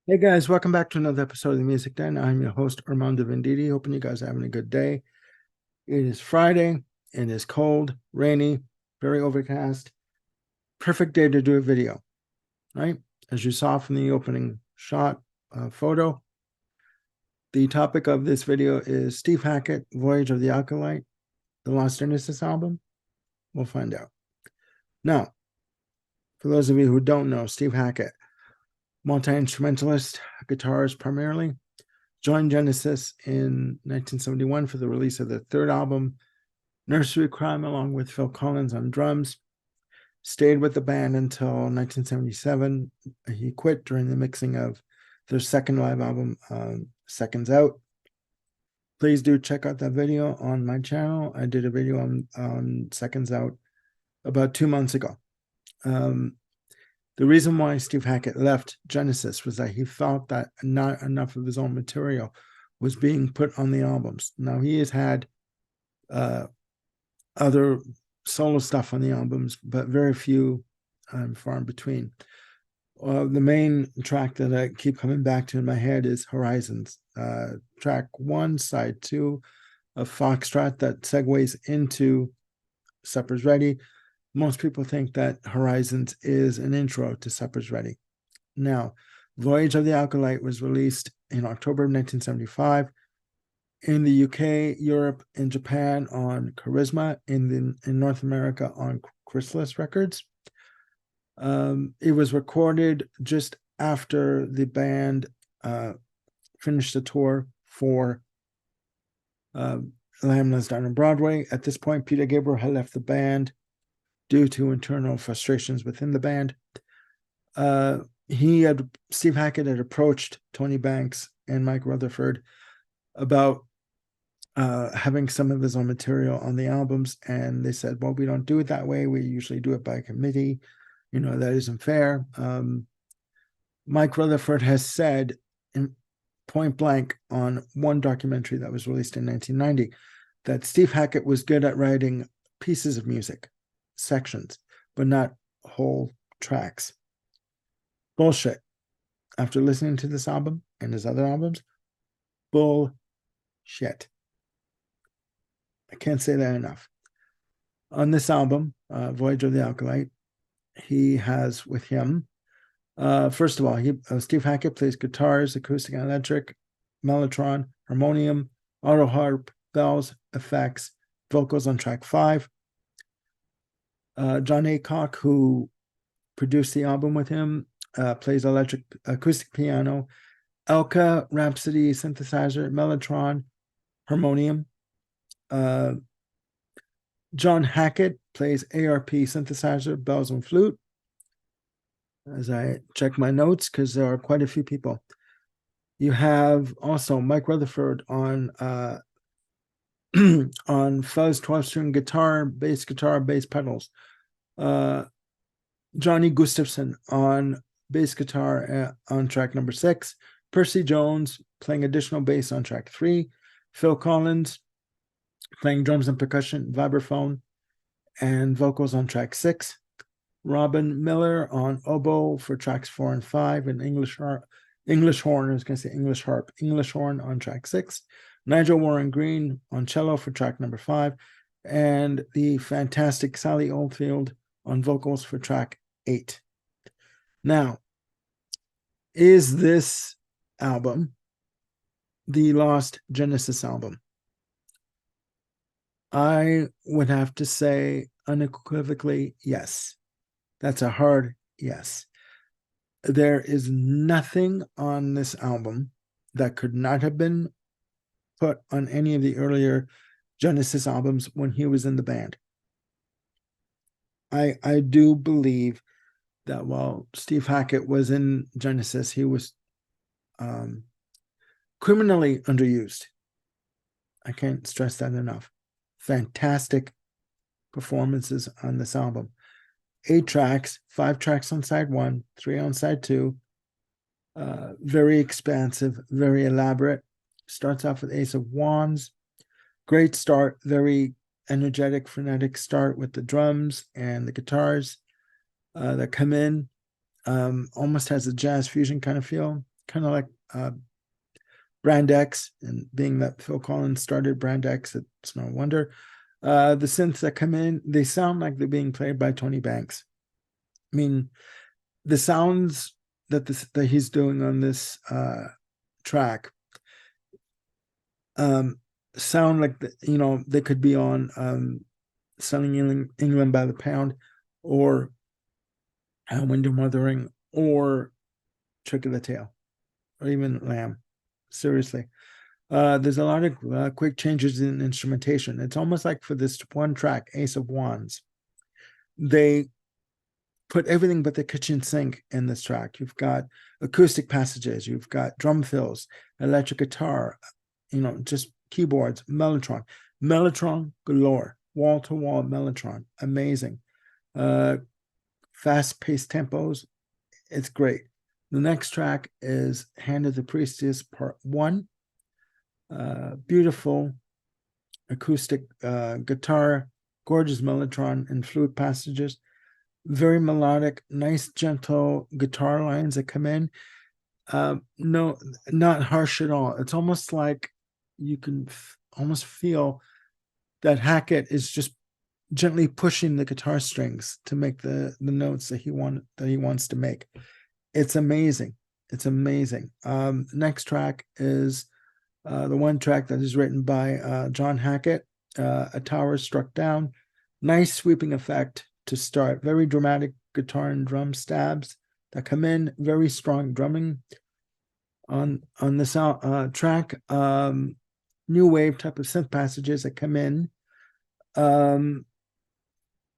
Hey guys, welcome back to another episode of the Music Den. I'm your host, Armando Venditti. Hoping you guys are having a good day. It is Friday. It is cold, rainy, very overcast. Perfect day to do a video, right? As you saw from the opening shot photo, the topic of this video is Steve Hackett, Voyage of the Alcolyte, the Lost Genesis album. We'll find out. Now, for those of you who don't know, Steve Hackett, multi-instrumentalist, guitarist primarily, joined Genesis in 1971 for the release of their third album, Nursery Crime, along with Phil Collins on drums. Stayed with the band until 1977. He quit during the mixing of their second live album, Seconds Out. Please do check out that video on my channel. I did a video on Seconds Out about 2 months ago. The reason why Steve Hackett left Genesis was that he felt that not enough of his own material was being put on the albums. Now, he has had other solo stuff on the albums, but very few, far in between. The main track that I keep coming back to in my head is Horizons. Track 1, side 2 of Foxtrot that segues into Supper's Ready. Most people think that Horizons is an intro to Supper's Ready. Now, Voyage of the Alcolyte was released in October of 1975 in the UK, Europe, and Japan on Charisma, in North America on Chrysalis Records. It was recorded just after the band finished the tour for Lamb Lies Down on Broadway. At this point, Peter Gabriel had left the band due to internal frustrations within the band. Steve Hackett had approached Tony Banks and Mike Rutherford about having some of his own material on the albums, and they said, well, we don't do it that way. We usually do it by committee. That isn't fair. Mike Rutherford has said in point blank on one documentary that was released in 1990 that Steve Hackett was good at writing pieces of music, sections, but not whole tracks. Bullshit. After listening to this album and his other albums, bullshit. I can't say that enough. On this album, Voyage of the Alcolyte, he has with him, first of all, Steve Hackett plays guitars, acoustic and electric, mellotron, harmonium, auto harp, bells, effects, vocals on track 5. John Aycock, who produced the album with him, plays electric acoustic piano, Elka, Rhapsody, synthesizer, mellotron, harmonium. John Hackett plays ARP synthesizer, bells, and flute. As I check my notes, because there are quite a few people. You have also Mike Rutherford on on fuzz 12-string guitar, bass pedals. Johnny Gustafson on bass guitar on track number 6. Percy Jones playing additional bass on track 3. Phil Collins playing drums and percussion, vibraphone, and vocals on track 6. Robin Miller on oboe for tracks 4 and 5, and English horn on track 6. Nigel Warren Green on cello for track number 5, and the fantastic Sally Oldfield on vocals for track 8. Now, is this album the Lost Genesis album? I would have to say unequivocally yes. That's a hard yes. There is nothing on this album that could not have been put on any of the earlier Genesis albums when he was in the band. I do believe that while Steve Hackett was in Genesis, he was criminally underused. I can't stress that enough. Fantastic performances on this album. 8 tracks, 5 tracks on side 1, 3 on side 2. Very expansive, very elaborate. Starts off with Ace of Wands. Great start, very energetic, frenetic start with the drums and the guitars that come in. Almost has a jazz fusion kind of feel. kind of like Brand X, and being that Phil Collins started Brand X, it's no wonder. The synths that come in, they sound like they're being played by Tony Banks. I mean, the sounds that he's doing on this track sound like they could be on Selling England by the Pound, or Winter Mothering, or Trick of the Tail, or even Lamb. Seriously. There's a lot of quick changes in instrumentation. It's almost like for this one track, Ace of Wands, they put everything but the kitchen sink in this track. You've got acoustic passages, you've got drum fills, electric guitar, just keyboards, Mellotron galore, wall-to-wall Mellotron, amazing. Fast-paced tempos, it's great. The next track is Hand of the Priestess Part 1. Beautiful acoustic guitar, gorgeous Mellotron and flute passages, very melodic, nice gentle guitar lines that come in. No, not harsh at all. It's almost like you can almost feel that Hackett is just gently pushing the guitar strings to make the notes that he wants to make. It's amazing. It's amazing. Next track is the one track that is written by John Hackett, A Tower Struck Down. Nice sweeping effect to start. Very dramatic guitar and drum stabs that come in. Very strong drumming on this track. New wave type of synth passages that come in.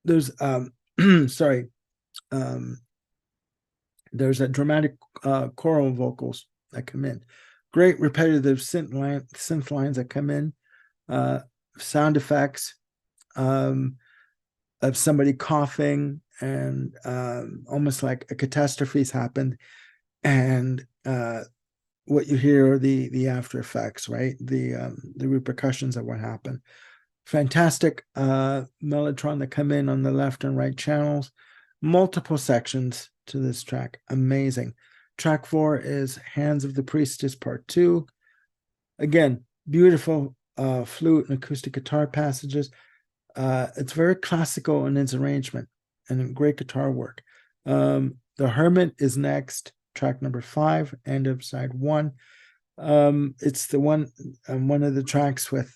There's there's a dramatic choral vocals that come in. Great repetitive synth lines that come in. Sound effects of somebody coughing, and almost like a catastrophe's happened, and what you hear are the after effects, right? The repercussions of what happened. Fantastic Mellotron that come in on the left and right channels. Multiple sections to this track. Amazing. Track 4 is Hands of the Priestess Part 2. Again, beautiful flute and acoustic guitar passages. It's very classical in its arrangement and great guitar work. The Hermit is next, track number 5, end of side 1. It's the one of the tracks with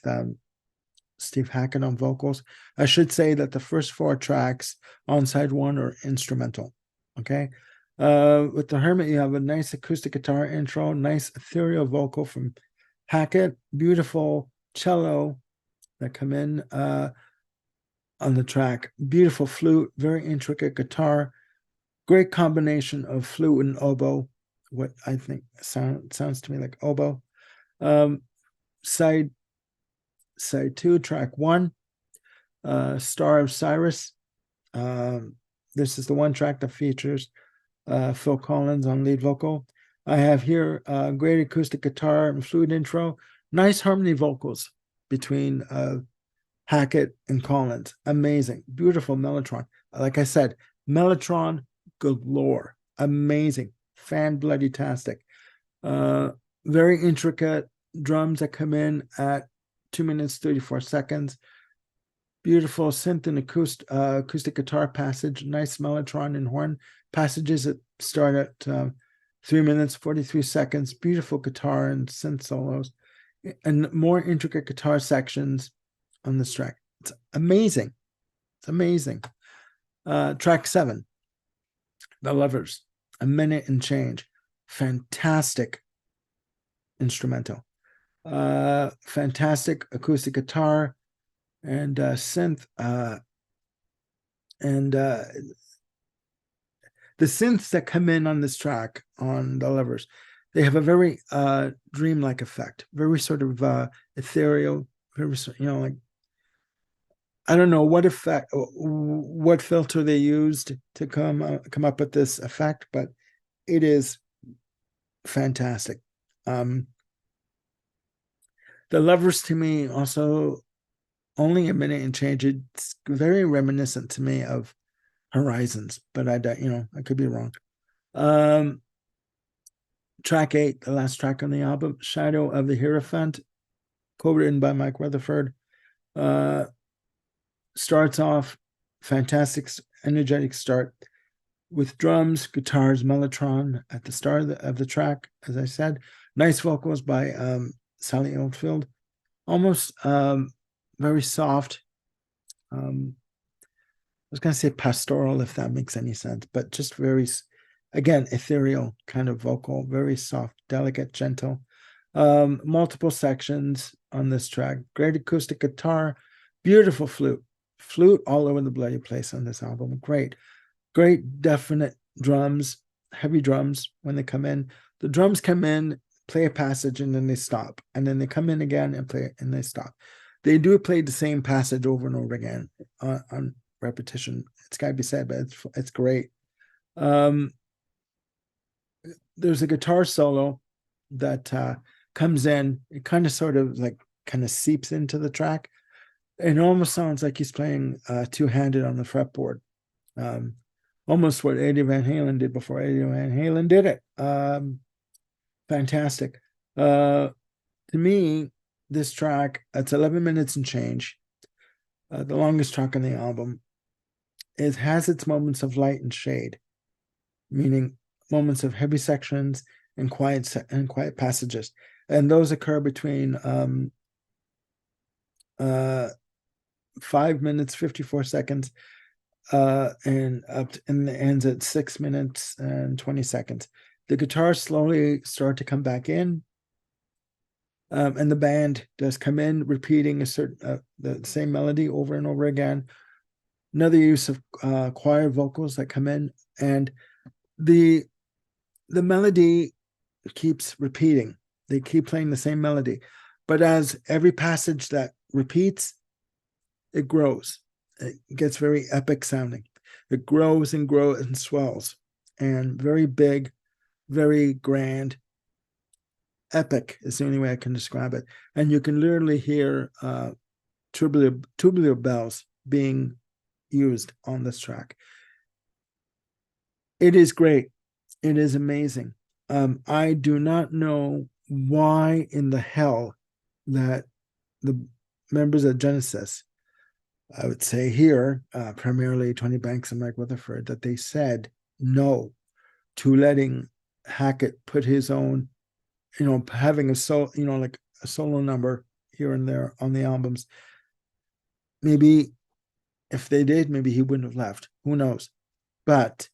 Steve Hackett on vocals. I should say that the first 4 tracks on side 1 are instrumental. Okay. With the Hermit, you have a nice acoustic guitar intro, nice ethereal vocal from Hackett, beautiful cello that come in on the track, beautiful flute, very intricate guitar, great combination of flute and oboe, what I think sounds to me like oboe. Side 2, track 1, Star of Cyrus. This is the one track that features Phil Collins on lead vocal. I have here great acoustic guitar and flute intro, nice harmony vocals between Hackett and Collins. Amazing, beautiful Mellotron. Like I said, Mellotron galore. Amazing, fan-bloody-tastic. Very intricate drums that come in at 2 minutes 34 seconds. Beautiful synth and acoustic guitar passage. Nice Mellotron and horn passages that start at 3 minutes 43 seconds. Beautiful guitar and synth solos, and more intricate guitar sections on this track. It's amazing. It's amazing. Track 7, The Lovers, a minute and change. Fantastic instrumental. Fantastic acoustic guitar and synth. And the synths that come in on this track, on The Lovers, they have a very dreamlike effect, very sort of ethereal, very, like, I don't know what effect, what filter they used to come up with this effect, but it is fantastic. The Lovers, to me, also only a minute and change. It's very reminiscent to me of Horizons, but I could be wrong. Track 8, the last track on the album, Shadow of the Hierophant, co-written by Mike Rutherford. Starts off fantastic, energetic start with drums, guitars, mellotron at the start of the track, as I said. Nice vocals by Sally Oldfield. Almost very soft. I was going to say pastoral, if that makes any sense, but just very, again, ethereal kind of vocal, very soft, delicate, gentle. Multiple sections on this track. Great acoustic guitar, beautiful flute all over the bloody place on this album. Great definite drums, heavy drums when they come in. The drums come in, play a passage, and then they stop, and then they come in again and play, and they stop. They do play the same passage over and over again on repetition. It's got to be said, but it's great. There's a guitar solo that comes in. It kind of sort of like kind of seeps into the track. It almost sounds like he's playing two-handed on the fretboard. Almost what Eddie Van Halen did before Eddie Van Halen did it. Fantastic. To me, this track, it's 11 minutes and change. The longest track on the album. It has its moments of light and shade, meaning moments of heavy sections and quiet passages. And those occur between 5 minutes, 54 seconds, and ends at 6 minutes and 20 seconds. The guitars slowly start to come back in, and the band does come in, repeating the same melody over and over again. Another use of choir vocals that come in, and the melody keeps repeating. They keep playing the same melody, but as every passage that repeats, it grows. It gets very epic sounding. It grows and grows and swells, and very big, very grand. Epic is the only way I can describe it. And you can literally hear tubular bells being used on this track. It is great. It is amazing. I do not know why in the hell that the members of Genesis, I would say here, primarily Tony Banks and Mike Rutherford, that they said no to letting Hackett put his own, having a like a solo number here and there on the albums. Maybe if they did, maybe he wouldn't have left. Who knows? But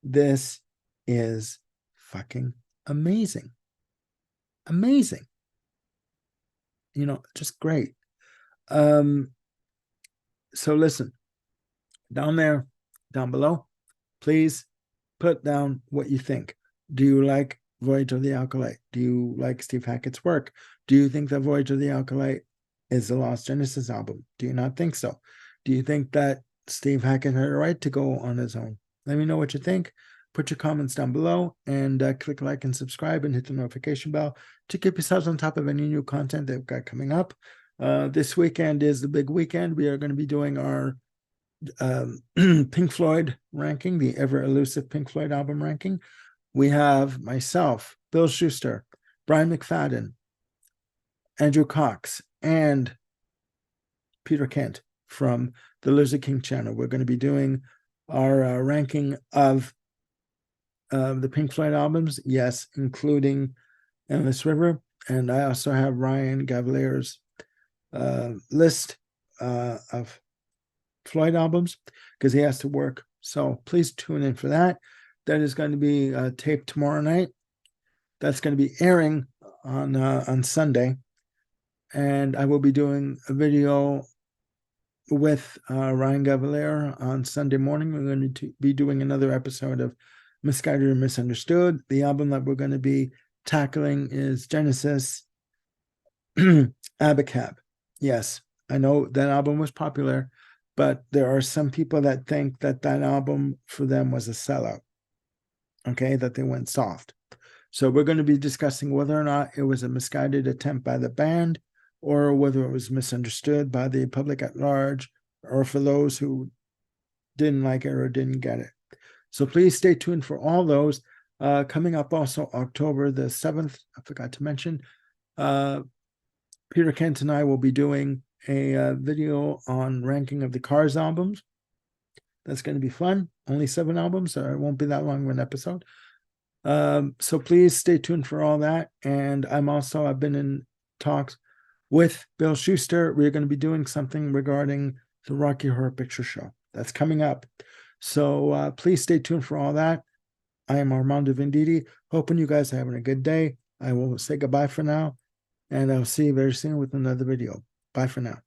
this is fucking amazing. Amazing. Just great. So listen, down there, down below, please put down what you think. Do you like Voyage of the Alcolyte? Do you like Steve Hackett's work? Do you think that Voyage of the Alcolyte is the Lost Genesis album? Do you not think so? Do you think that Steve Hackett had a right to go on his own? Let me know what you think. Put your comments down below, and click like and subscribe and hit the notification bell to keep yourselves on top of any new content that we've got coming up. This weekend is the big weekend. We are going to be doing our Pink Floyd ranking, the ever elusive Pink Floyd album ranking. We have myself, Bill Schuster, Brian McFadden, Andrew Cox, and Peter Kent from the Lizard King channel. We're going to be doing our ranking of the Pink Floyd albums, yes, including Endless River. And I also have Ryan Gavalier's list of Floyd albums because he has to work. So please tune in for that. That is going to be taped tomorrow night. That's going to be airing on Sunday. And I will be doing a video with Ryan Gavalier on Sunday morning. We're going to be doing another episode of Misguided or Misunderstood. The album that we're going to be tackling is Genesis Abacab. Yes, I know that album was popular, but there are some people that think that album for them was a sellout. Okay, that they went soft. So we're going to be discussing whether or not it was a misguided attempt by the band, or whether it was misunderstood by the public at large, or for those who didn't like it or didn't get it. So please stay tuned for all those. Coming up also October the 7th, I forgot to mention, Peter Kent and I will be doing a video on ranking of the Cars albums. That's going to be fun. Only 7 albums, so it won't be that long of an episode. So please stay tuned for all that. And I've been in talks with Bill Schuster. We're going to be doing something regarding the Rocky Horror Picture Show. That's coming up. So please stay tuned for all that. I am Armando Venditti. Hoping you guys are having a good day. I will say goodbye for now, and I'll see you very soon with another video. Bye for now.